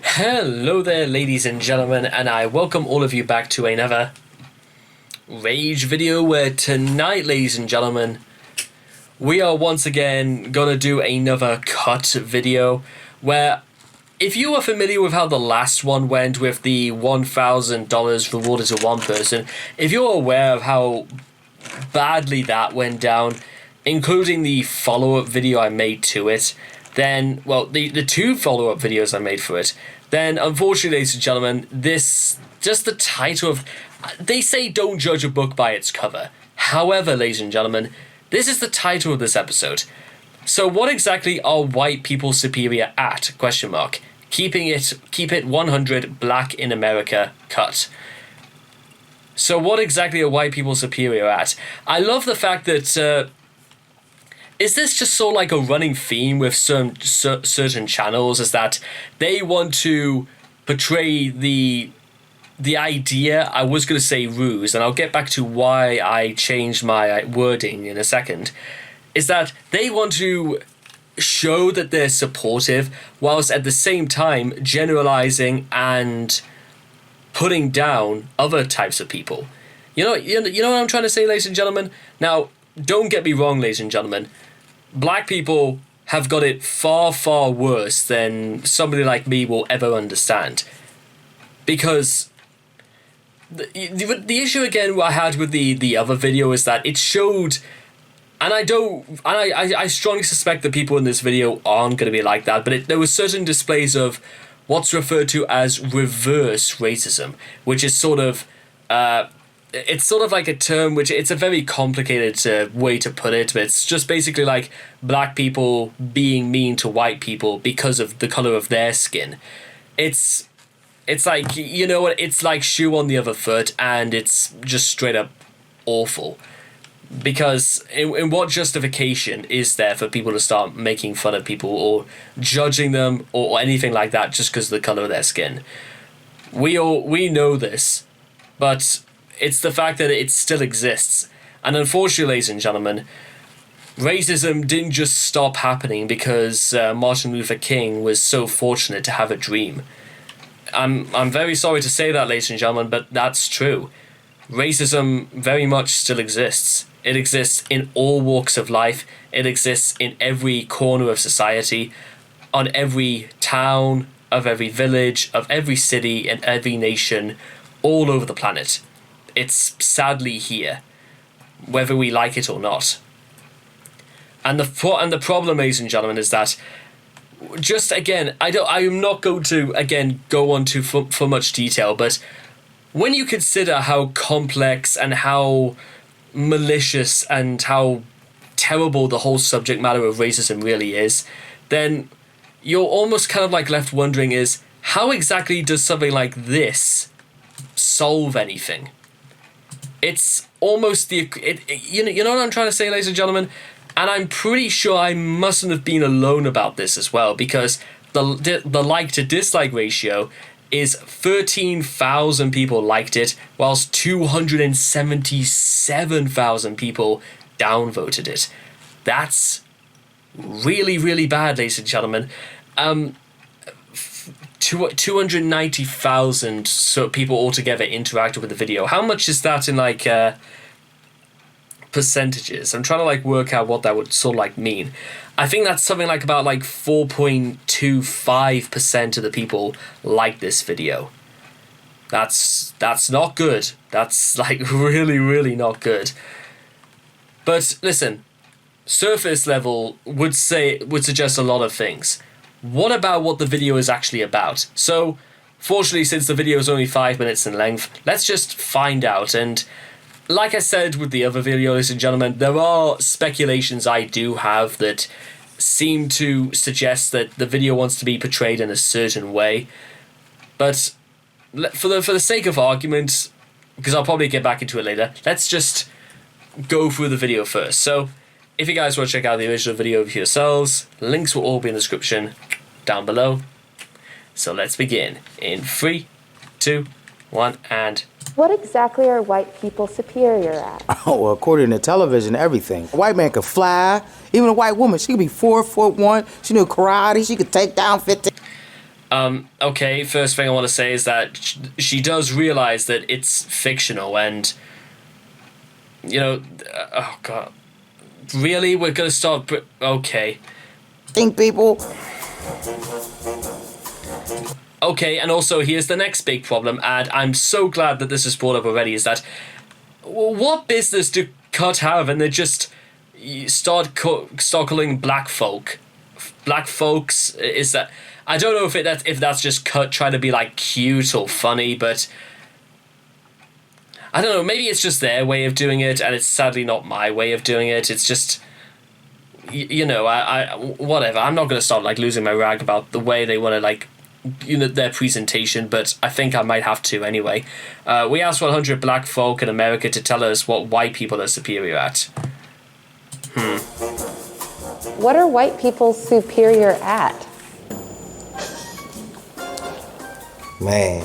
Hello there, ladies and gentlemen, and I welcome all of you back to another Rage video where tonight, ladies and gentlemen, we are once again gonna do another cut video where, if you are familiar with how the last one went with the $1,000 rewarded to one person, if you're aware of how badly that went down, including the follow-up video I made to it, then, well, the two follow-up videos I made for it, then unfortunately, ladies and gentlemen, just the title of, they say don't judge a book by its cover. However, ladies and gentlemen, this is the title of this episode. So what exactly are white people superior at? Question mark. Keep it 100 Black in America cut. So what exactly are white people superior at? I love the fact that, is this just sort of like a running theme with certain channels, is that they want to portray the idea, I was going to say ruse, and I'll get back to why I changed my wording in a second, is that they want to show that they're supportive whilst at the same time generalizing and putting down other types of people. You know what I'm trying to say, ladies and gentlemen? Now, don't get me wrong, ladies and gentlemen. Black people have got it far, far worse than somebody like me will ever understand. Because the issue again I had with the other video is that it showed, and I strongly suspect that people in this video aren't going to be like that, but there were certain displays of what's referred to as reverse racism, which is sort of, it's sort of like a term which, it's a very complicated way to put it, but it's just basically like black people being mean to white people because of the color of their skin. It's like, you know what, it's like shoe on the other foot, and it's just straight up awful. Because in what justification is there for people to start making fun of people or judging them or anything like that just because of the color of their skin? We know this, but it's the fact that it still exists. And unfortunately, ladies and gentlemen, racism didn't just stop happening because Martin Luther King was so fortunate to have a dream. I'm very sorry to say that, ladies and gentlemen, but that's true. Racism very much still exists. It exists in all walks of life. It exists in every corner of society, on every town, of every village, of every city, and every nation, all over the planet. It's sadly here, whether we like it or not. And the problem, ladies and gentlemen, is that, just again, I am not going to again go on to for much detail, but when you consider how complex and how malicious and how terrible the whole subject matter of racism really is, then you're almost kind of like left wondering is, how exactly does something like this solve anything? It's almost you know what I'm trying to say, ladies and gentlemen? And I'm pretty sure I mustn't have been alone about this as well, because the like to dislike ratio is 13,000 people liked it, whilst 277,000 people downvoted it. That's really, really bad, ladies and gentlemen. 290,000 people altogether interacted with the video. How much is that in like percentages? I'm trying to like work out what that would sort of like mean. I think that's something like about like 4.25% of the people like this video. That's not good. That's like really, really not good. But listen, surface level would suggest a lot of things. What about what the video is actually about? So, fortunately, since the video is only 5 minutes in length, let's just find out. And like I said with the other video, ladies and gentlemen, there are speculations I do have that seem to suggest that the video wants to be portrayed in a certain way. But for the sake of argument, because I'll probably get back into it later, let's just go through the video first. So, if you guys want to check out the original video for yourselves, links will all be in the description down below. So let's begin in 3, 2, 1, and... What exactly are white people superior at? Oh, well, according to television, everything. A white man could fly. Even a white woman, she could be 4'1". She knew karate. She could take down 15. Okay, first thing I want to say is that she does realize that it's fictional, and oh god, really, we're gonna start. Okay, Think people. okay, and also here's the next big problem, and I'm so glad that this is brought up already. Is that what business do Cut have, and they just start calling black folks? Is that? I don't know if that's just Cut trying to be like cute or funny, but I don't know. Maybe it's just their way of doing it, and it's sadly not my way of doing it. It's just, I whatever. I'm not gonna start like losing my rag about the way they want to like, their presentation, but I think I might have to anyway. We asked 100 black folk in America to tell us what white people are superior at. What are white people superior at? Man.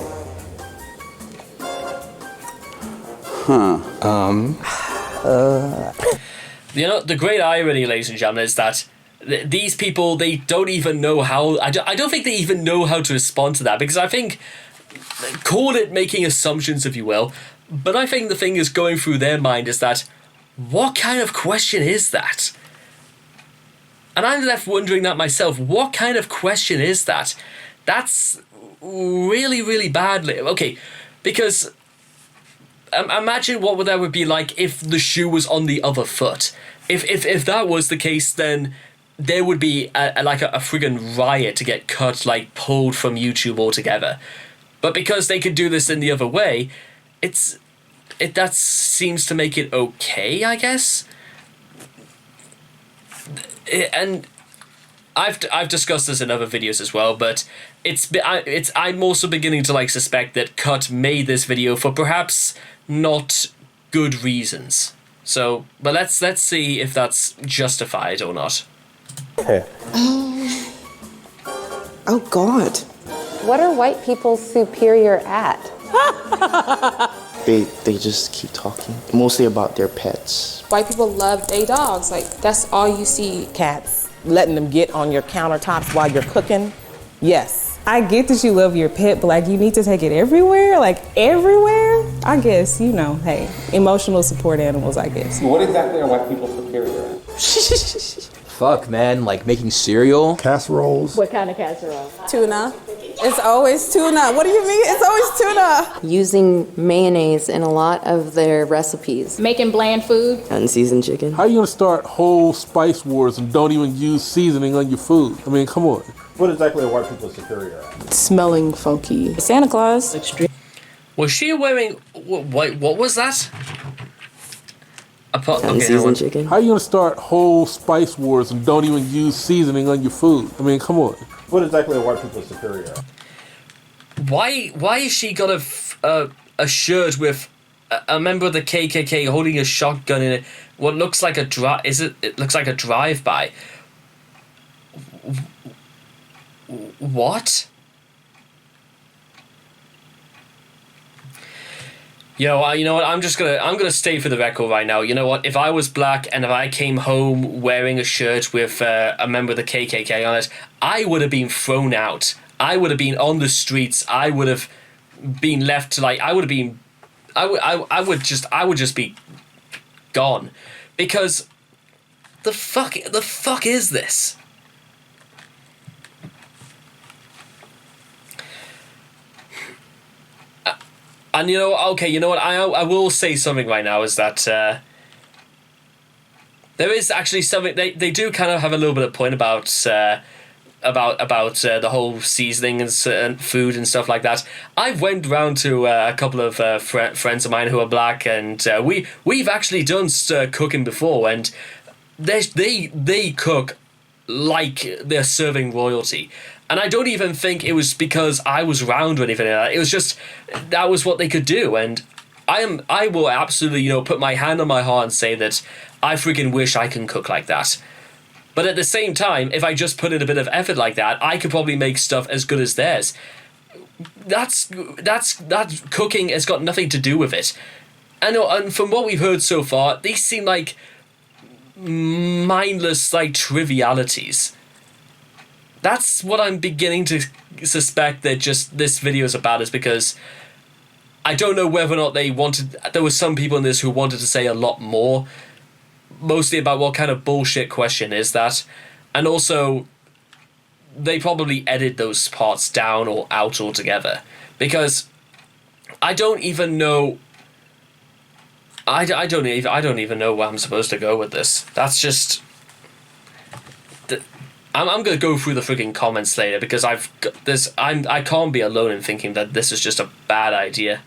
The great irony, ladies and gentlemen, is that these people, they don't even know how. I don't think they even know how to respond to that, because I think, call it making assumptions if you will, but I think the thing is going through their mind is that, what kind of question is that? And I'm left wondering that myself. What kind of question is that? That's really, really badly. Okay, because imagine what that would be like if the shoe was on the other foot. If that was the case, then there would be a friggin' riot to get Cut like pulled from YouTube altogether. But because they could do this in the other way, that seems to make it okay, I guess. And I've discussed this in other videos as well, but I'm also beginning to like suspect that Cut made this video for perhaps not good reasons. So, but let's see if that's justified or not. Oh God. What are white people superior at? They just keep talking, mostly about their pets. White people love their dogs. Like, that's all you see. Cats, letting them get on your countertops while you're cooking. Yes. I get that you love your pet, but like you need to take it everywhere, like everywhere. I guess, hey, emotional support animals, I guess. What exactly are white people superior at? Fuck, man, like making cereal. Casseroles. What kind of casserole? Tuna. It's always tuna. What do you mean? It's always tuna. Using mayonnaise in a lot of their recipes. Making bland food. Unseasoned chicken. How are you gonna start whole spice wars and don't even use seasoning on your food? I mean, come on. What exactly are white people superior at? Smelling funky. Santa Claus. Extreme. Was she wearing what was that? Unseasoned chicken. How are you gonna start whole spice wars and don't even use seasoning on your food? I mean, come on. What exactly are white people superior at? Why is she got a shirt with a member of the KKK holding a shotgun in it? What looks like a it looks like a drive-by. What? You know what? I'm gonna stay for the record right now. You know what? If I was black and if I came home wearing a shirt with a member of the KKK on it, I would have been thrown out. I would have been on the streets. I would have been left to like. I would have just be gone, because the fuck is this? And you know what? I will say something right now, is that there is actually something they do kind of have a little bit of point about the whole seasoning and food and stuff like that. I went round to a couple of friends of mine who are black, and we've actually done cooking before, and they cook like they're serving royalty. And I don't even think it was because I was round or anything like that. It was just, that was what they could do. And I will absolutely, put my hand on my heart and say that I freaking wish I can cook like that. But at the same time, if I just put in a bit of effort like that, I could probably make stuff as good as theirs. That cooking has got nothing to do with it. And from what we've heard so far, these seem like mindless, like, trivialities. that's what I'm beginning to suspect that just this video is about, is because I don't know whether or not there were some people in this who wanted to say a lot more, mostly about what kind of bullshit question is that, and also they probably edit those parts down or out altogether, because I don't even know. I don't even know where I'm supposed to go with this. That's just. I'm gonna go through the freaking comments later, because I can't be alone in thinking that this is just a bad idea.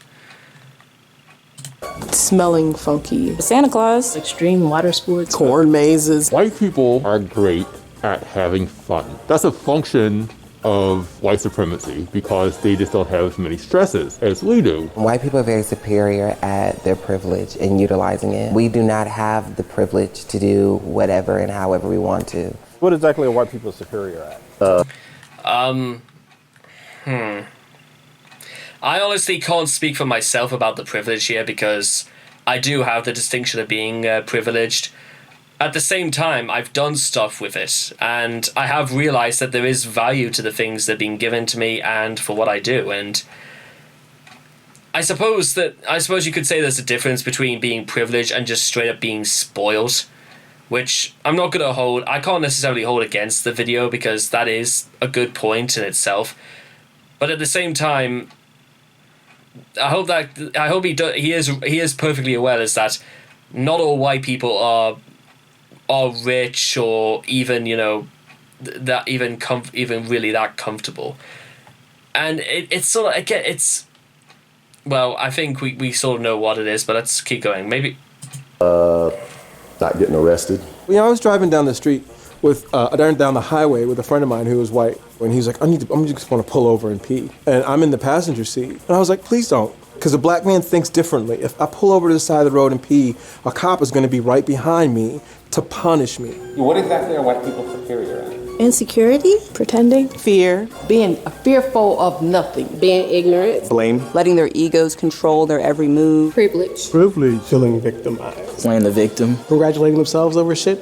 Smelling funky. Santa Claus. Extreme water sports. Corn mazes. White people are great at having fun. That's a function of white supremacy, because they just don't have as many stresses as we do. White people are very superior at their privilege and utilizing it. We do not have the privilege to do whatever and however we want to. What exactly are white people superior at? I honestly can't speak for myself about the privilege here, because I do have the distinction of being privileged. At the same time, I've done stuff with it, and I have realized that there is value to the things that are being given to me and for what I do. And I suppose you could say there's a difference between being privileged and just straight up being spoiled, which I'm not going to hold. I can't necessarily hold against the video, because that is a good point in itself. But at the same time, I hope he is perfectly aware is that not all white people are rich, or even, you know, that even really that comfortable. And it's sort of, again, it's, well, I think we sort of know what it is, but let's keep going. Maybe not getting arrested. You know, I was driving down the street with down the highway with a friend of mine who was white, and he's like, I'm just want to pull over and pee, and I'm in the passenger seat, and I was like, please don't, because a black man thinks differently. If I pull over to the side of the road and pee, a cop is going to be right behind me to punish me. What exactly are white people superior at? Insecurity, pretending, fear, Being fearful of nothing. being ignorant, Blame. letting their egos control their every move, Privilege. Privilege, feeling victimized, Playing the victim. congratulating themselves over shit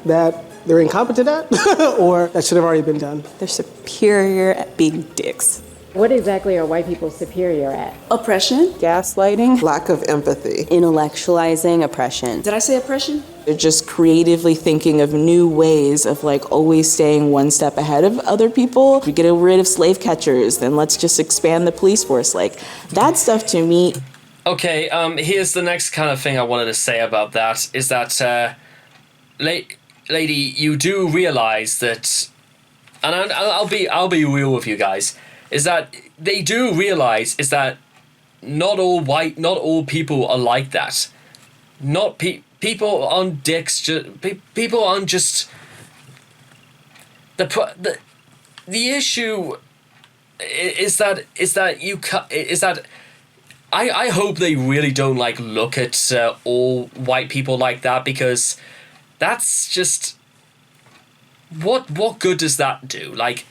that they're incompetent at, or that should have already been done. they're superior at being dicks. What exactly are white people superior at? Oppression, Gaslighting. Lack of empathy. intellectualizing oppression. Did I say oppression? They're just creatively thinking of new ways of like always staying one step ahead of other people. We get rid of slave catchers, then let's just expand the police force. Like that stuff to me. Okay, here's the next kind of thing I wanted to say about that, is that, lady, you do realize that, and I'll be real with you guys, is that they do realize is that not all people are like that. Not people aren't dicks. People aren't just the issue is that I hope they really don't like look at all white people like that, because that's just what good does that do? Like,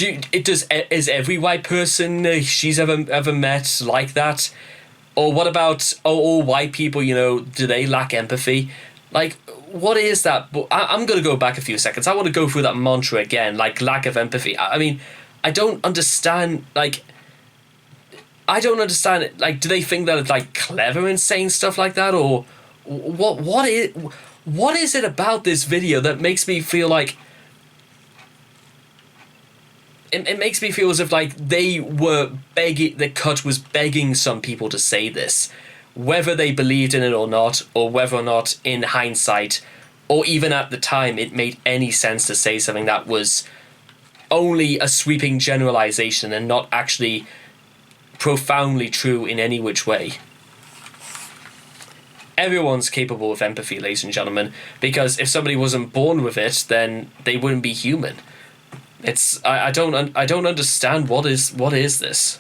is every white person she's ever met like that? Or what about all white people, you know, do they lack empathy? Like, what is that? I'm going to go back a few seconds. I want to go through that mantra again, like lack of empathy. I mean, I don't understand, like, like, do they think that it's, like, clever in saying stuff like that? Or what is it about this video that makes me feel like, it makes me feel as if, like, they were begging, the cut was begging some people to say this, whether they believed in it or not, or whether or not in hindsight, or even at the time, it made any sense to say something that was only a sweeping generalization and not actually profoundly true in any which way. Everyone's capable of empathy, ladies and gentlemen, because if somebody wasn't born with it, then they wouldn't be human. I don't understand what is this.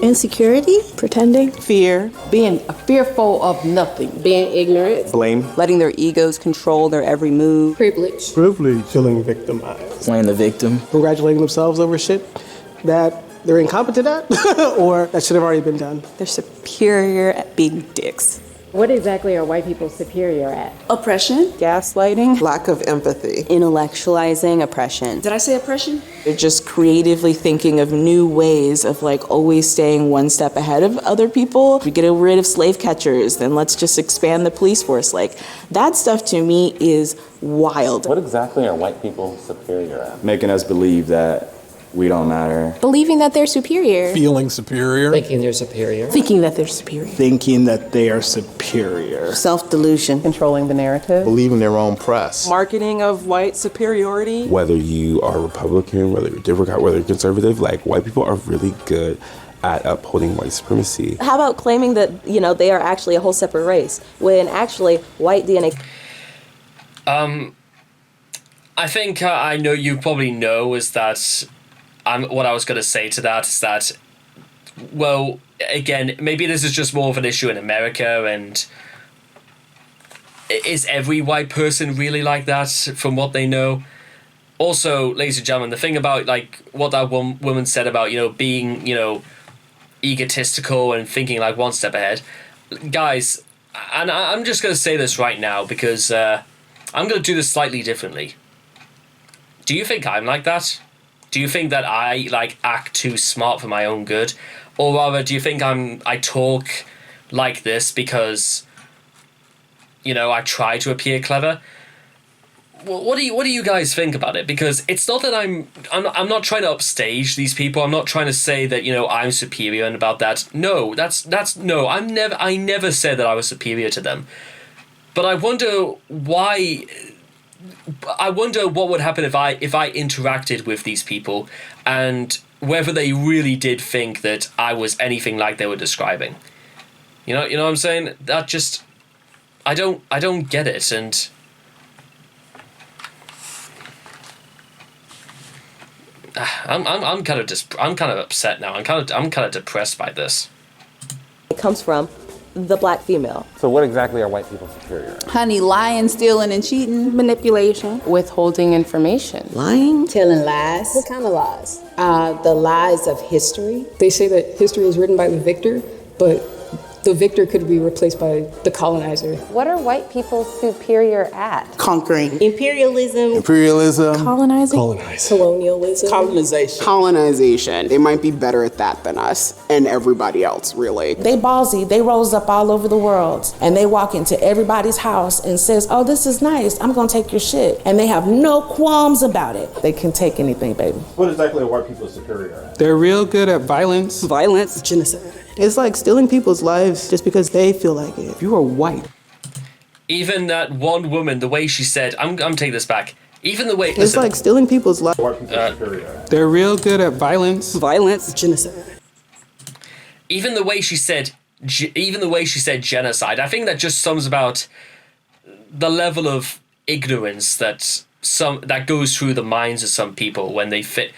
Insecurity, pretending, Fear. Being fearful of nothing. being ignorant, Blame. letting their egos control their every move. Privilege. Privilege, feeling victimized, Playing the victim. congratulating themselves over shit that they're incompetent at, or that should have already been done. They're superior at being dicks. What exactly are white people superior at? Oppression, Gaslighting. Lack of empathy. Intellectualizing oppression. did I say oppression? They're just creatively thinking of new ways of like always staying one step ahead of other people. We get rid of slave catchers, then let's just expand the police force. Like that stuff to me is wild. What exactly are white people superior at? Making us believe that we don't matter. Believing that they're superior. Feeling superior. Thinking they're superior. Thinking that they're superior. Thinking that they are superior. Self-delusion. Controlling the narrative. Believing their own press. Marketing of white superiority. Whether you are Republican, whether you're Democrat, whether you're conservative, like white people are really good at upholding white supremacy. How about claiming that, you know, they are actually a whole separate race, when actually white DNA... I think I know you probably know is that what I was going to say to that is that, well, again, maybe this is just more of an issue in America, and is every white person really like that from what they know? Also, ladies and gentlemen, the thing about like what that woman said about, you know, being, you know, egotistical and thinking like one step ahead, guys, and I'm just going to say this right now because I'm going to do this slightly differently. Do you think I'm like that? Do you think that I like act too smart for my own good? Or rather, do you think I talk like this because, you know, I try to appear clever? Well, what do you guys think about it? Because it's not that I'm not trying to upstage these people. I'm not trying to say that, you know, I'm superior and about that. No, no, I never said that I was superior to them. But I wonder why. I wonder what would happen if I interacted with these people, and whether they really did think that I was anything like they were describing. You know what I'm saying? That just, I don't get it, and I'm kind of upset now. I'm kind of depressed by this. It comes from the black female. So what exactly are white people superior at? Honey, lying, stealing, and cheating. Manipulation. Withholding information. Lying. Telling lies. What kind of lies? The lies of history. They say that history is written by the victor, but the victor could be replaced by the colonizer. What are white people superior at? Conquering. Imperialism. Colonizing. Colonialism. Colonization. They might be better at that than us and everybody else, really. They ballsy. They rose up all over the world, and they walk into everybody's house and says, "Oh, this is nice. I'm gonna take your shit," and they have no qualms about it. They can take anything, baby. What exactly are white people superior at? They're real good at violence. Violence. Genocide. It's like stealing people's lives just because they feel like it. If you are white. Even that one woman, the way she said, I'm taking this back. Even the way... It's like stealing people's lives. White people superior at? They're real good at violence. Violence. Genocide. Even the way she said genocide, I think that just sums about the level of ignorance that goes through the minds of some people when they fit.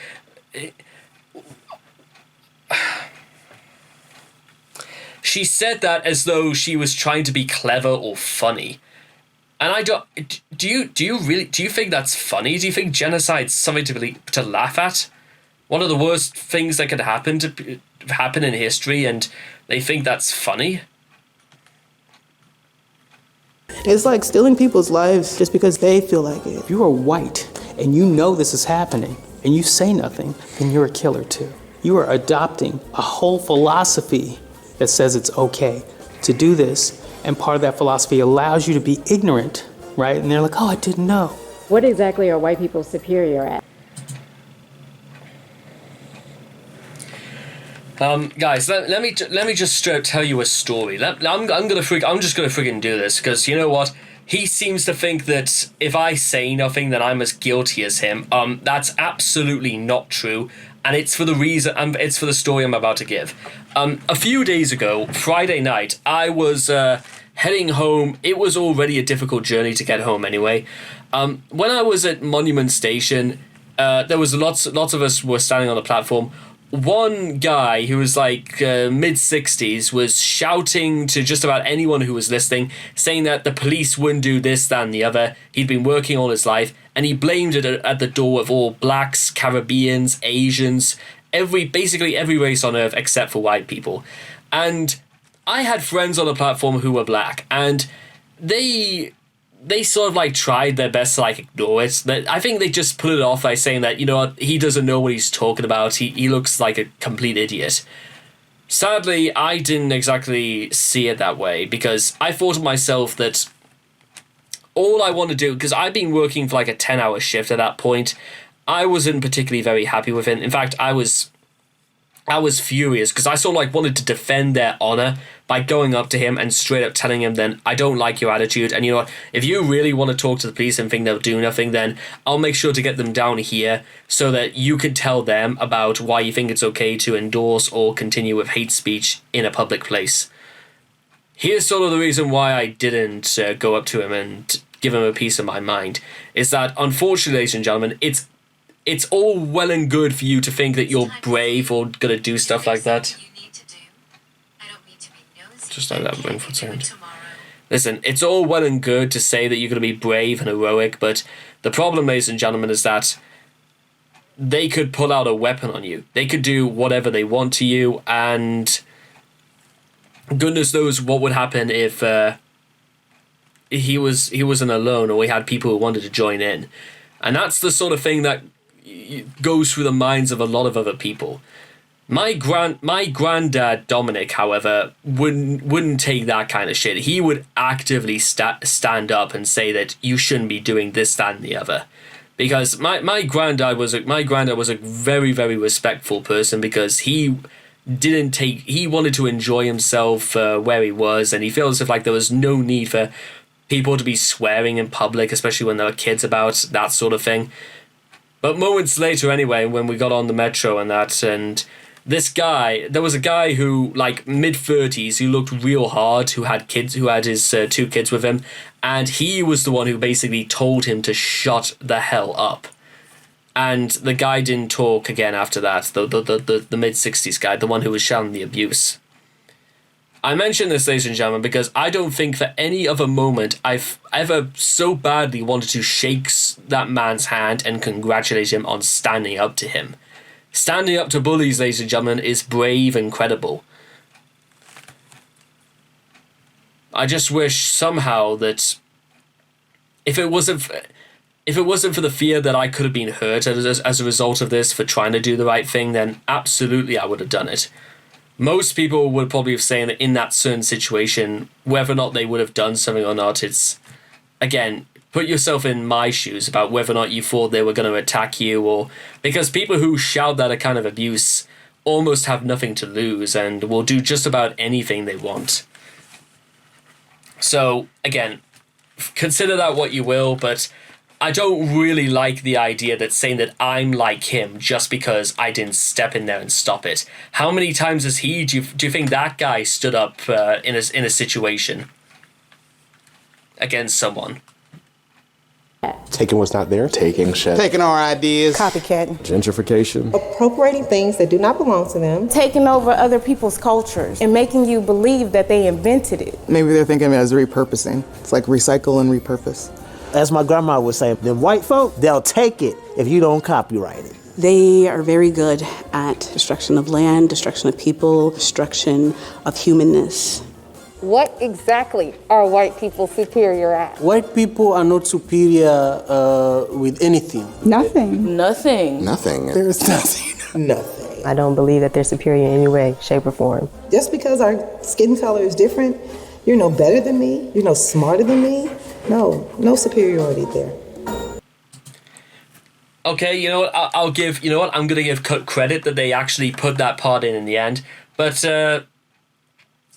She said that as though she was trying to be clever or funny, and I don't. Do you think that's funny? Do you think genocide's something to laugh at? One of the worst things that could happen in history, and they think that's funny? It's like stealing people's lives just because they feel like it. If you are white and you know this is happening and you say nothing, then you're a killer too. You are adopting a whole philosophy that says it's okay to do this, and part of that philosophy allows you to be ignorant, right? And they're like, "Oh, I didn't know." What exactly are white people superior at? Guys, let me just straight tell you a story. I'm just gonna friggin' do this, because you know what? He seems to think that if I say nothing, then I'm as guilty as him. That's absolutely not true, and it's for the story I'm about to give. A few days ago, Friday night, I was heading home. It was already a difficult journey to get home anyway. When I was at Monument Station, there was lots of us were standing on the platform. One guy who was like mid-60s was shouting to just about anyone who was listening, saying that the police wouldn't do this, that, and the other. He'd been working all his life, and he blamed it at the door of all blacks, Caribbeans, Asians, basically every race on earth except for white people. And I had friends on the platform who were black, and they sort of like tried their best to like ignore it. I think they just put it off by saying that, you know what, he doesn't know what he's talking about. He looks like a complete idiot. Sadly, I didn't exactly see it that way, because I thought to myself that all I want to do, because I've been working for like a 10-hour shift at that point, I wasn't particularly very happy with it. In fact, I was furious, because I sort of like wanted to defend their honor by going up to him and straight up telling him, then, I don't like your attitude, and you know what, if you really want to talk to the police and think they'll do nothing, then I'll make sure to get them down here so that you can tell them about why you think it's okay to endorse or continue with hate speech in a public place. Here's sort of the reason why I didn't go up to him and give him a piece of my mind, is that, unfortunately, ladies and gentlemen, it's all well and good for you to think that you're brave or gonna do stuff like that. Just like that for a second. Listen, it's all well and good to say that you're gonna be brave and heroic, but the problem, ladies and gentlemen, is that they could pull out a weapon on you. They could do whatever they want to you, and goodness knows what would happen if he wasn't alone, or he had people who wanted to join in. And that's the sort of thing that goes through the minds of a lot of other people. My granddad Dominic, however, wouldn't take that kind of shit. He would actively stand up and say that you shouldn't be doing this, that, and the other. Because my granddad was a very, very respectful person, because he wanted to enjoy himself where he was, and he feels as if like there was no need for people to be swearing in public, especially when there were kids about, that sort of thing. But moments later, anyway, when we got on the metro and that, and there was a guy who, like, mid-30s, who looked real hard, who had his 2 kids with him, and he was the one who basically told him to shut the hell up. And the guy didn't talk again after that, the mid-60s guy, the one who was shouting the abuse. I mention this, ladies and gentlemen, because I don't think for any other moment I've ever so badly wanted to shake that man's hand and congratulate him on standing up to him. Standing up to bullies, ladies and gentlemen, is brave and credible. I just wish somehow that if it wasn't for the fear that I could have been hurt as a result of this for trying to do the right thing, then absolutely I would have done it. Most people would probably have said that in that certain situation, whether or not they would have done something or not, it's, again, put yourself in my shoes about whether or not you thought they were going to attack you, or because people who shout that kind of abuse almost have nothing to lose and will do just about anything they want. So, again, consider that what you will, but I don't really like the idea that saying that I'm like him just because I didn't step in there and stop it. How many times do you think that guy stood up in a situation against someone? Taking what's not there. Taking shit. Taking our ideas. Copycatting. Gentrification. Appropriating things that do not belong to them. Taking over other people's cultures and making you believe that they invented it. Maybe they're thinking of it as repurposing. It's like recycle and repurpose. As my grandma would say, them white folk, they'll take it if you don't copyright it. They are very good at destruction of land, destruction of people, destruction of humanness. What exactly are white people superior at? White people are not superior with anything. Nothing. Nothing. Nothing. There's nothing. Nothing. I don't believe that they're superior in any way, shape, or form. Just because our skin color is different, you're no better than me, you're no smarter than me. No superiority there. Okay, you know what? I'm going to give credit that they actually put that part in the end. But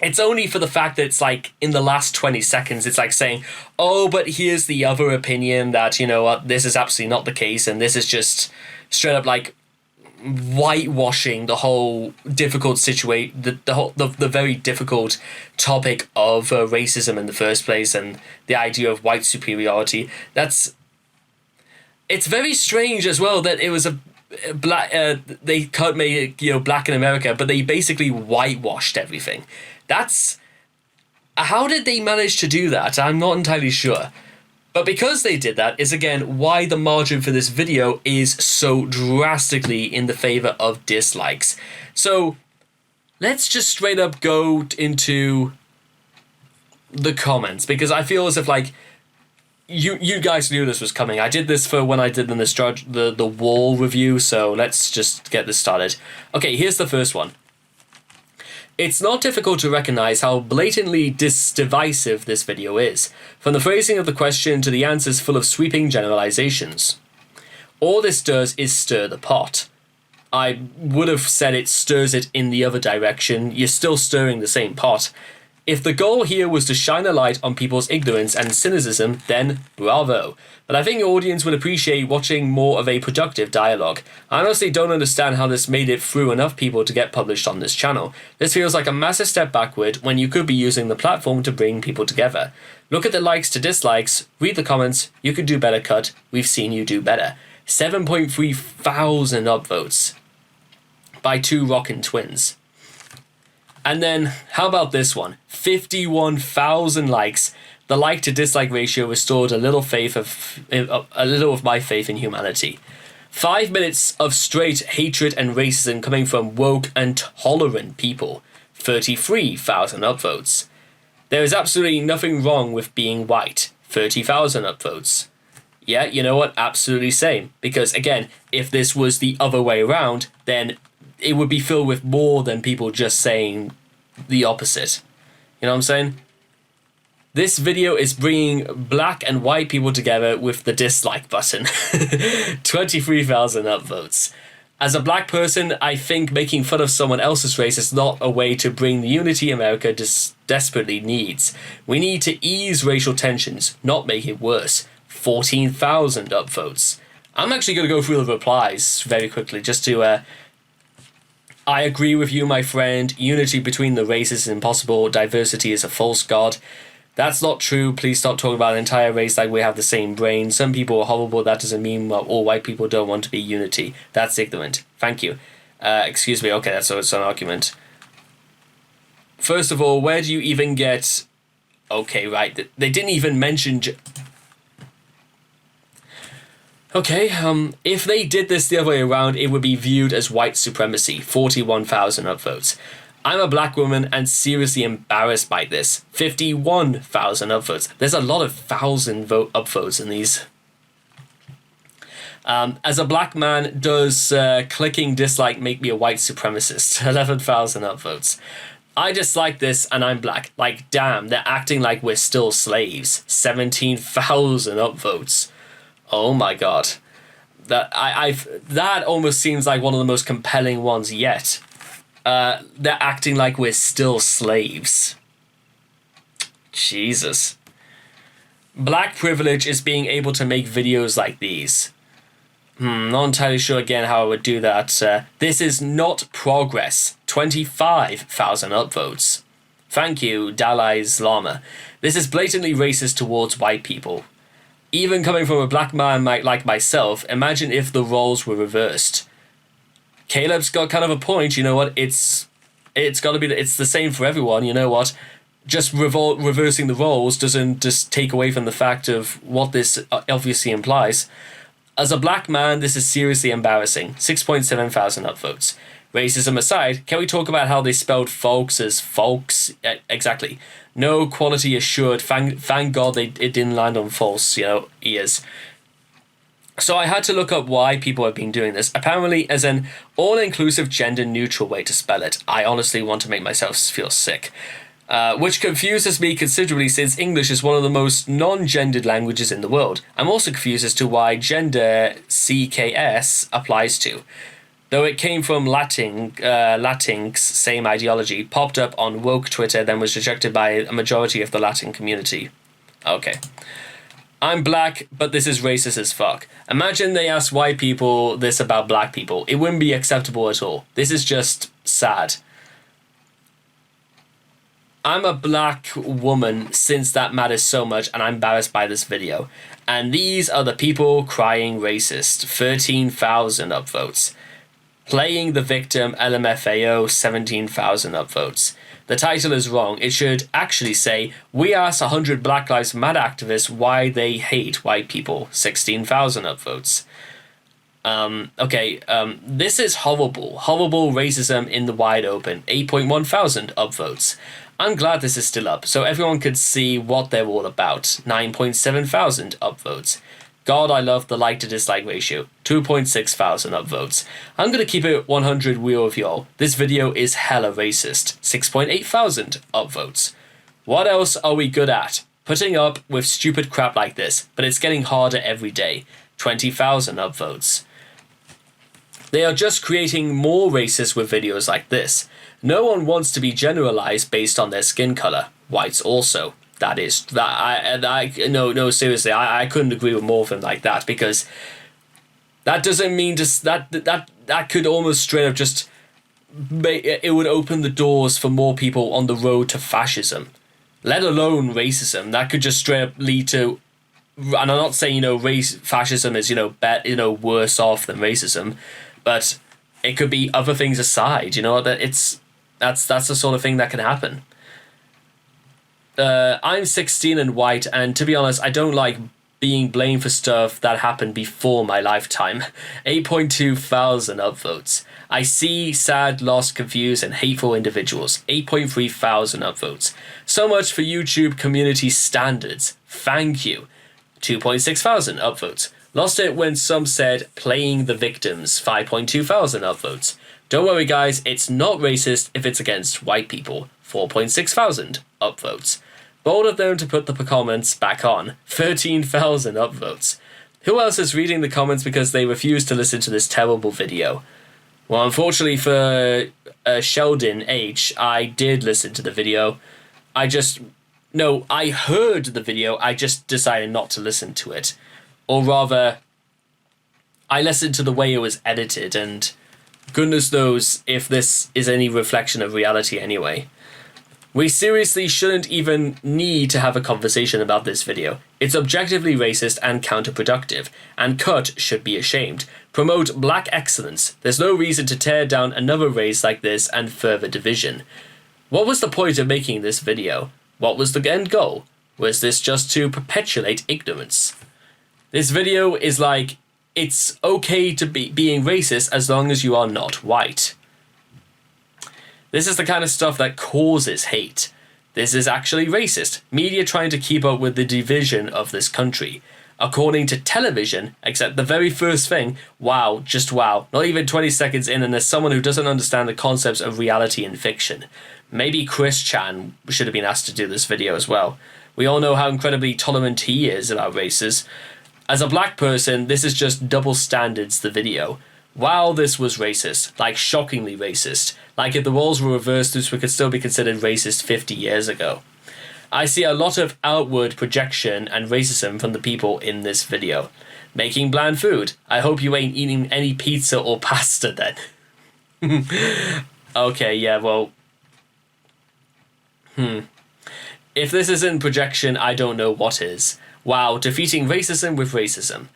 it's only for the fact that it's like in the last 20 seconds, it's like saying, oh, but here's the other opinion that, you know what, this is absolutely not the case. And this is just straight up like whitewashing the whole difficult situation, the very difficult topic of racism in the first place, and the idea of white superiority. It's very strange as well that it was a black. They made black in America, but they basically whitewashed everything. How did they manage to do that? I'm not entirely sure. But because they did that is, again, why the margin for this video is so drastically in the favor of dislikes. So let's just straight up go into the comments, because I feel as if like you guys knew this was coming. I did this for when I did the Wall review, so let's just get this started. Okay, here's the first one. It's not difficult to recognize how blatantly divisive this video is, from the phrasing of the question to the answers full of sweeping generalizations. All this does is stir the pot. I would have said it stirs it in the other direction. You're still stirring the same pot. If the goal here was to shine a light on people's ignorance and cynicism, then bravo. But I think the audience would appreciate watching more of a productive dialogue. I honestly don't understand how this made it through enough people to get published on this channel. This feels like a massive step backward when you could be using the platform to bring people together. Look at the likes to dislikes, read the comments, you could do better cut, we've seen you do better. 7.3 thousand upvotes by two rockin' twins. And then, how about this one? 51,000 likes. The like to dislike ratio restored a little of my faith in humanity. 5 minutes of straight hatred and racism coming from woke and tolerant people. 33,000 upvotes. There is absolutely nothing wrong with being white. 30,000 upvotes. Yeah, you know what? Absolutely same. Because again, if this was the other way around, then it would be filled with more than people just saying the opposite. You know what I'm saying? This video is bringing black and white people together with the dislike button. 23,000 upvotes. As a black person, I think making fun of someone else's race is not a way to bring the unity America desperately needs. We need to ease racial tensions, not make it worse. 14,000 upvotes. I'm actually going to go through the replies very quickly just to I agree with you, my friend. Unity between the races is impossible. Diversity is a false god. That's not true. Please stop talking about an entire race like we have the same brain. Some people are horrible. That doesn't mean all white people don't want to be unity. That's ignorant. Thank you. Excuse me. Okay, that's an argument. First of all, where do you even get... Okay, right. They didn't even mention... Okay, if they did this the other way around, it would be viewed as white supremacy. 41,000 upvotes. I'm a black woman and seriously embarrassed by this. 51,000 upvotes. There's a lot of upvotes in these. As a black man, does clicking dislike make me a white supremacist? 11,000 upvotes. I dislike this and I'm black. Like, damn, they're acting like we're still slaves. 17,000 upvotes. Oh my god. That almost seems like one of the most compelling ones yet. They're acting like we're still slaves. Jesus. Black privilege is being able to make videos like these. Not entirely sure again how I would do that. This is not progress. 25,000 upvotes. Thank you, Dalai Lama. This is blatantly racist towards white people. Even coming from a black man like myself, imagine if the roles were reversed. Caleb's got kind of a point, you know what? It's the same for everyone, you know what? Just reversing the roles doesn't just take away from the fact of what this obviously implies. As a black man, this is seriously embarrassing. 6.7 thousand upvotes. Racism aside, can we talk about how they spelled folks as folks? Exactly. No quality assured. Thank God it didn't land on false, ears. So I had to look up why people have been doing this. Apparently, as an all-inclusive, gender-neutral way to spell it. I honestly want to make myself feel sick. Which confuses me considerably since English is one of the most non-gendered languages in the world. I'm also confused as to why gender CKS applies to. Though it came from Latinx, same ideology, popped up on woke Twitter, then was rejected by a majority of the Latin community. Okay. I'm black, but this is racist as fuck. Imagine they asked white people this about black people. It wouldn't be acceptable at all. This is just sad. I'm a black woman since that matters so much, and I'm embarrassed by this video. And these are the people crying racist. 13,000 upvotes. Playing the victim, LMFAO, 17,000 upvotes. The title is wrong. It should actually say, we asked 100 Black Lives Matter activists why they hate white people. 16,000 upvotes. This is horrible. Horrible racism in the wide open. 8.1 thousand upvotes. I'm glad this is still up, so everyone could see what they're all about. 9.7 thousand upvotes. God, I love the like to dislike ratio. 2.6 thousand upvotes. I'm gonna keep it 100 real with y'all. This video is hella racist. 6.8 thousand upvotes. What else are we good at? Putting up with stupid crap like this, but it's getting harder every day. 20,000 upvotes. They are just creating more racists with videos like this. No one wants to be generalized based on their skin color. Whites also. Seriously, I couldn't agree with more of them like that, because that doesn't mean just that could almost straight up just it would open the doors for more people on the road to fascism, let alone racism. That could just straight up lead to, and I'm not saying fascism is worse off than racism, but it could be other things aside. That's the sort of thing that can happen. I'm 16 and white, and to be honest, I don't like being blamed for stuff that happened before my lifetime. 8.2 thousand upvotes. I see sad, lost, confused, and hateful individuals. 8.3 thousand upvotes. So much for YouTube community standards. Thank you. 2.6 thousand upvotes. Lost it when some said playing the victims. 5.2 thousand upvotes. Don't worry guys, it's not racist if it's against white people. 4.6 thousand upvotes. Bold of them to put the comments back on. 13,000 upvotes. Who else is reading the comments because they refuse to listen to this terrible video? Well, unfortunately for Sheldon H, I did listen to the video. I heard the video, I just decided not to listen to it. Or rather, I listened to the way it was edited, and goodness knows if this is any reflection of reality anyway. We seriously shouldn't even need to have a conversation about this video. It's objectively racist and counterproductive, and Cut should be ashamed. Promote black excellence. There's no reason to tear down another race like this and further division. What was the point of making this video? What was the end goal? Was this just to perpetuate ignorance? This video is like, it's okay to be being racist as long as you are not white. This is the kind of stuff that causes hate. This is actually racist. Media trying to keep up with the division of this country. According to television, except the very first thing, wow, just wow, not even 20 seconds in, and there's someone who doesn't understand the concepts of reality and fiction. Maybe Chris Chan should have been asked to do this video as well. We all know how incredibly tolerant he is about races. As a black person, this is just double standards, the video. Wow, this was racist. Like, shockingly racist. Like, if the roles were reversed, this could still be considered racist 50 years ago. I see a lot of outward projection and racism from the people in this video. Making bland food. I hope you ain't eating any pizza or pasta then. Okay, yeah, well... If this isn't projection, I don't know what is. Wow, defeating racism with racism.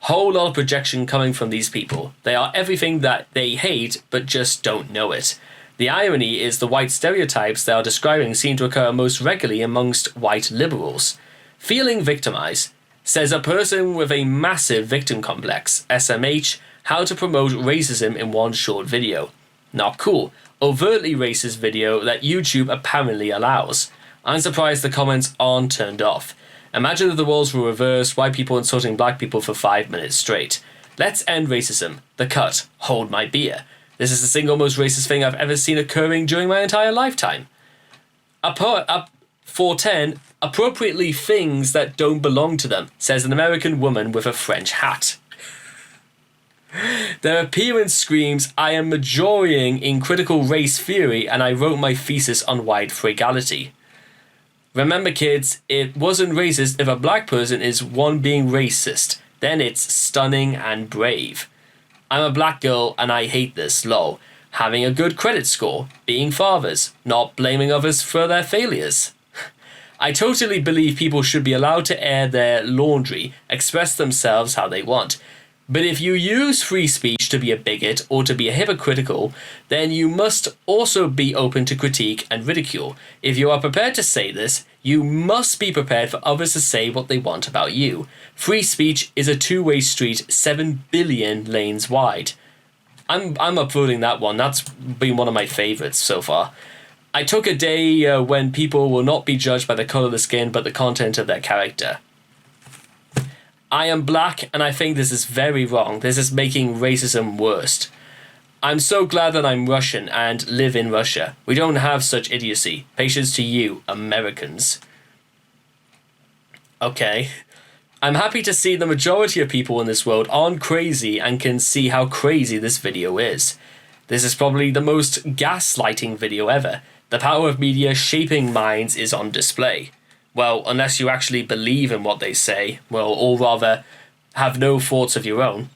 Whole lot of projection coming from these people. They are everything that they hate, but just don't know it. The irony is the white stereotypes they are describing seem to occur most regularly amongst white liberals. Feeling victimized. Says a person with a massive victim complex. SMH, how to promote racism in one short video. Not cool. Overtly racist video that YouTube apparently allows. I'm surprised the comments aren't turned off. Imagine if the roles were reversed, white people insulting black people for 5 minutes straight. Let's end racism. The Cut. Hold my beer. This is the single most racist thing I've ever seen occurring during my entire lifetime. 410, appropriately things that don't belong to them, says an American woman with a French hat. Their appearance screams, I am majoring in critical race theory and I wrote my thesis on white frugality. Remember kids, it wasn't racist if a black person is one being racist. Then it's stunning and brave. I'm a black girl and I hate this, lol. Having a good credit score, being fathers, not blaming others for their failures. I totally believe people should be allowed to air their laundry, express themselves how they want. But if you use free speech to be a bigot or to be hypocritical, then you must also be open to critique and ridicule. If you are prepared to say this, you must be prepared for others to say what they want about you. Free speech is a two-way street 7 billion lanes wide. I'm upvoting that one. That's been one of my favorites so far. I took a day when people will not be judged by the color of the skin but the content of their character. I am black, and I think this is very wrong. This is making racism worse. I'm so glad that I'm Russian and live in Russia. We don't have such idiocy. Patience to you, Americans. Okay. I'm happy to see the majority of people in this world aren't crazy and can see how crazy this video is. This is probably the most gaslighting video ever. The power of media shaping minds is on display. Well, unless you actually believe in what they say, well, or rather, have no thoughts of your own.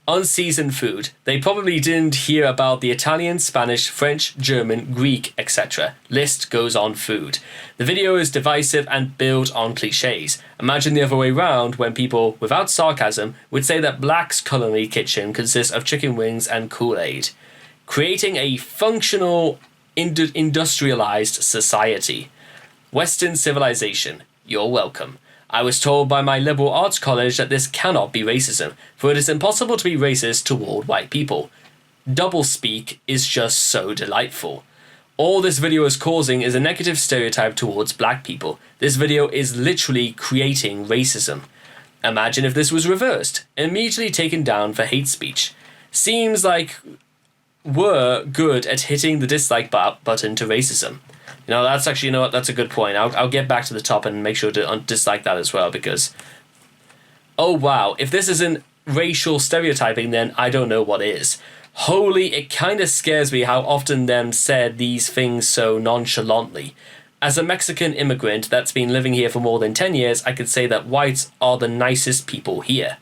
Unseasoned food. They probably didn't hear about the Italian, Spanish, French, German, Greek, etc. List goes on food. The video is divisive and built on cliches. Imagine the other way round when people, without sarcasm, would say that Black's culinary kitchen consists of chicken wings and Kool-Aid. Creating a functional, industrialized society. Western civilization, you're welcome. I was told by my liberal arts college that this cannot be racism, for it is impossible to be racist toward white people. Doublespeak is just so delightful. All this video is causing is a negative stereotype towards black people. This video is literally creating racism. Imagine if this was reversed, immediately taken down for hate speech. Seems like we're good at hitting the dislike button to racism. You know, that's actually, you know what, that's a good point. I'll get back to the top and make sure to dislike that as well, because, oh wow, if this isn't racial stereotyping, then I don't know what is. Holy, it kind of scares me how often them said these things so nonchalantly. As a Mexican immigrant that's been living here for more than 10 years, I could say that whites are the nicest people here.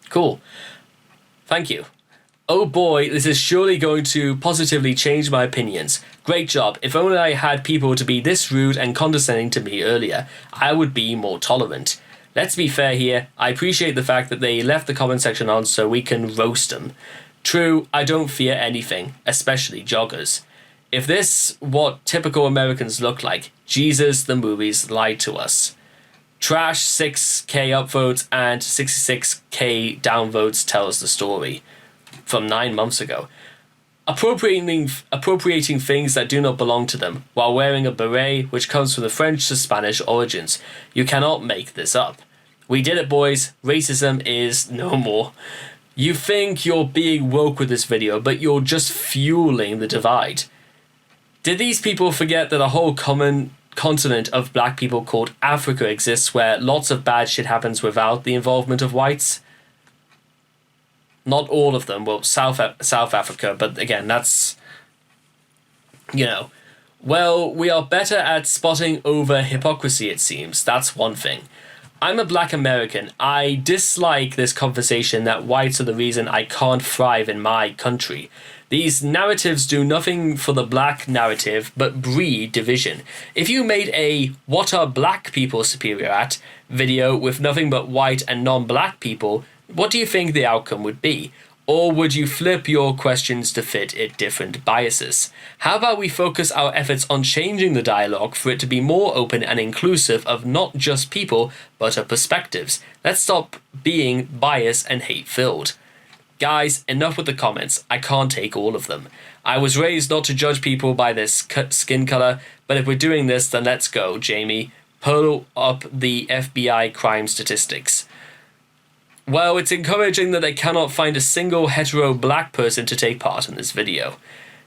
Cool. Thank you. Oh boy, this is surely going to positively change my opinions. Great job. If only I had people to be this rude and condescending to me earlier, I would be more tolerant. Let's be fair here, I appreciate the fact that they left the comment section on so we can roast them. True, I don't fear anything, especially joggers. If this what typical Americans look like, Jesus, the movies lied to us. Trash 6k upvotes and 66k downvotes tells the story. From 9 months ago. Appropriating things that do not belong to them, while wearing a beret which comes from the French to Spanish origins. You cannot make this up. We did it, boys. Racism is no more. You think you're being woke with this video, but you're just fueling the divide. Did these people forget that a whole common continent of black people called Africa exists where lots of bad shit happens without the involvement of whites? Not all of them, well, South Africa, but again, that's, you know. Well, we are better at spotting over hypocrisy, it seems. That's one thing. I'm a black American. I dislike this conversation that whites are the reason I can't thrive in my country. These narratives do nothing for the black narrative, but breed division. If you made a "What are black people superior at?" video with nothing but white and non-black people, what do you think the outcome would be? Or would you flip your questions to fit it different biases? How about we focus our efforts on changing the dialogue for it to be more open and inclusive of not just people, but of perspectives? Let's stop being biased and hate-filled. Guys, enough with the comments. I can't take all of them. I was raised not to judge people by their skin color, but if we're doing this, then let's go, Jamie. Pull up the FBI crime statistics. Well, it's encouraging that they cannot find a single hetero black person to take part in this video.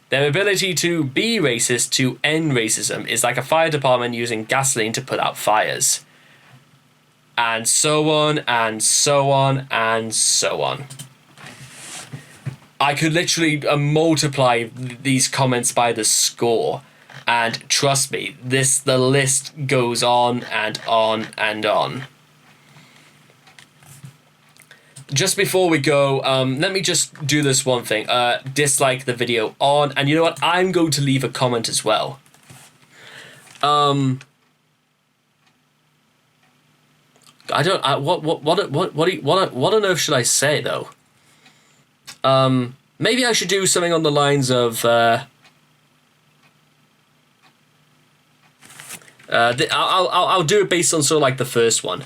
Their ability to be racist to end racism is like a fire department using gasoline to put out fires. And so on, and so on, and so on. I could literally multiply these comments by the score. And trust me, the list goes on and on and on. Just before we go, let me just do this one thing. Dislike the video on, and you know what? I'm going to leave a comment as well. What on earth should I say though? Maybe I should do something on the lines of. I'll do it based on sort of like the first one.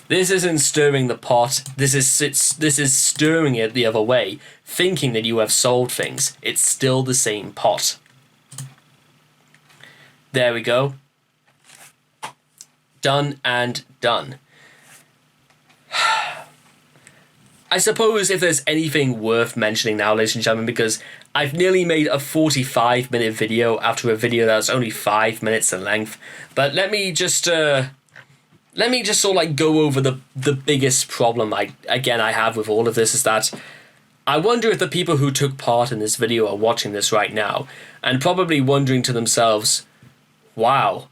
This isn't stirring the pot. This is stirring it the other way, thinking that you have solved things. It's still the same pot. There we go. Done and done. I suppose if there's anything worth mentioning now, ladies and gentlemen, because I've nearly made a 45-minute video after a video that's only 5 minutes in length, but let me just sort of like go over the biggest problem I have with all of this is that I wonder if the people who took part in this video are watching this right now and probably wondering to themselves, wow,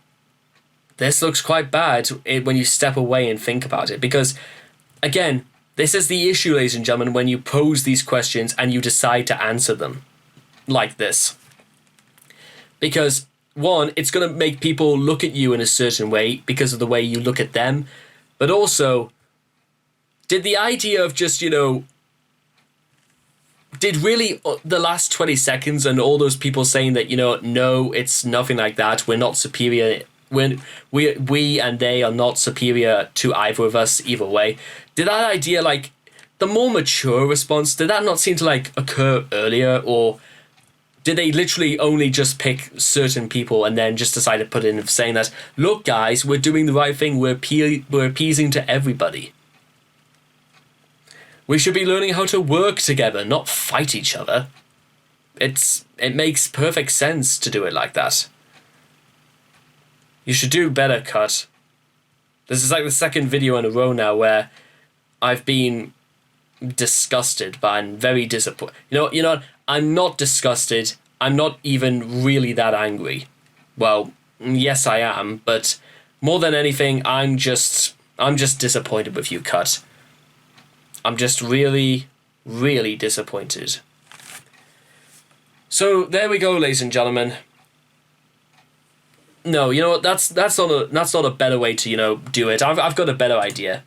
this looks quite bad when you step away and think about it. Because, again, this is the issue, ladies and gentlemen, when you pose these questions and you decide to answer them like this. Because, one, it's going to make people look at you in a certain way because of the way you look at them. But also, did the idea of just, did really the last 20 seconds and all those people saying that, no, it's nothing like that, we're not superior, we and they are not superior to either of us either way, did that idea, like, the more mature response, did that not seem to, like, occur earlier, or did they literally only just pick certain people and then just decide to put in saying that, look guys, we're doing the right thing, we're appeasing to everybody. We should be learning how to work together, not fight each other. It makes perfect sense to do it like that. You should do better, Cut. This is like the second video in a row now where I've been disgusted, but I'm very disappointed. You know what? I'm not disgusted. I'm not even really that angry. Well, yes I am, but more than anything, I'm just disappointed with you, Cut. I'm just really, really disappointed. So there we go, ladies and gentlemen. No, you know what? That's not a better way to do it. I've got a better idea.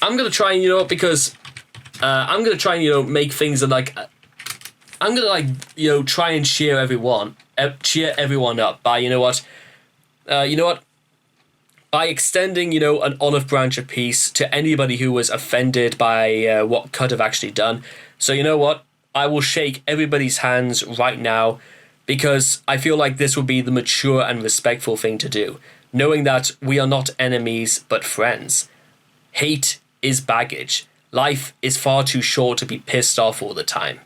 I'm gonna try and because I'm gonna try and make things that like I'm gonna try and cheer everyone up by by extending an olive branch apiece to anybody who was offended by what Cut have actually done. So you know what? I will shake everybody's hands right now because I feel like this would be the mature and respectful thing to do, knowing that we are not enemies but friends. Hate is baggage. Life is far too short to be pissed off all the time.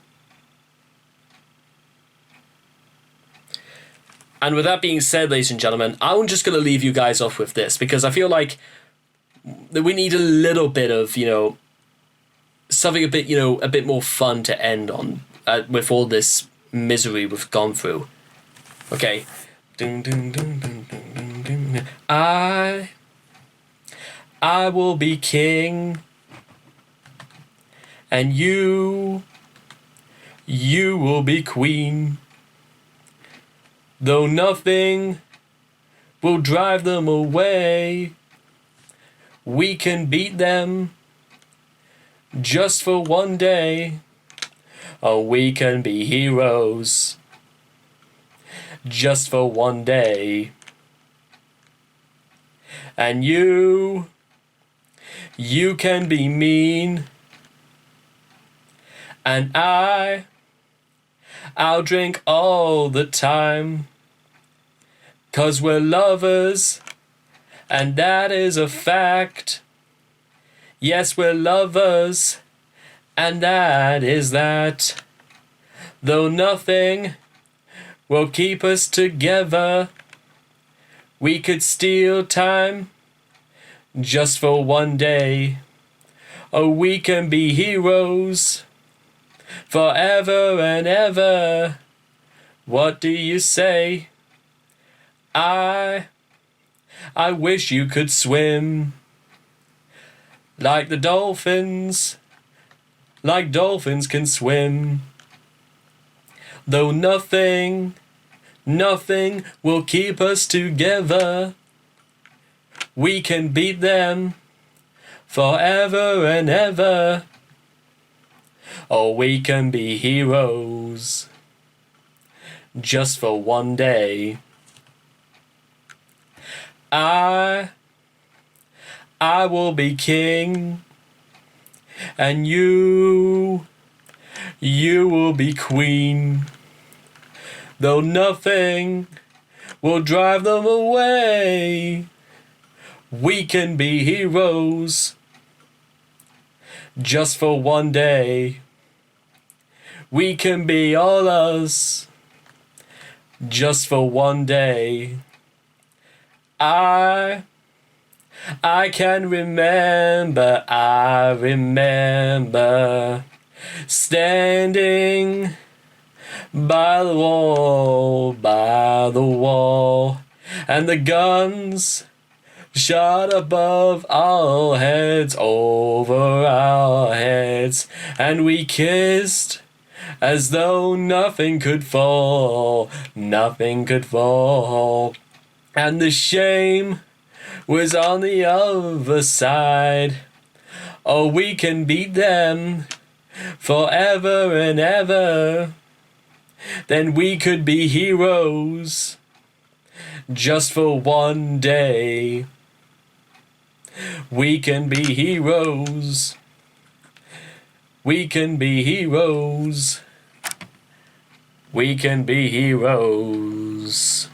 And with that being said, ladies and gentlemen, I'm just going to leave you guys off with this because I feel like we need a little bit of, something a bit more fun to end on with all this misery we've gone through. Okay. I will be king, and you will be queen. Though nothing will drive them away, we can beat them just for one day. Oh, we can be heroes just for one day. And you can be mean. And I'll drink all the time. 'Cause we're lovers, and that is a fact. Yes, we're lovers, and that is that. Though nothing will keep us together, we could steal time just for one day. Oh, we can be heroes forever and ever. What do you say? I wish you could swim like the dolphins, like dolphins can swim. Though nothing will keep us together, we can beat them forever and ever. Or we can be heroes just for one day. I will be king, and you will be queen. Though nothing will drive them away, we can be heroes just for one day. We can be all us just for one day. I can remember, I remember standing by the wall, and the guns shot above our heads, over our heads, and we kissed as though nothing could fall, nothing could fall. And the shame was on the other side. Oh, we can beat them forever and ever. Then we could be heroes just for one day. We can be heroes. We can be heroes. We can be heroes.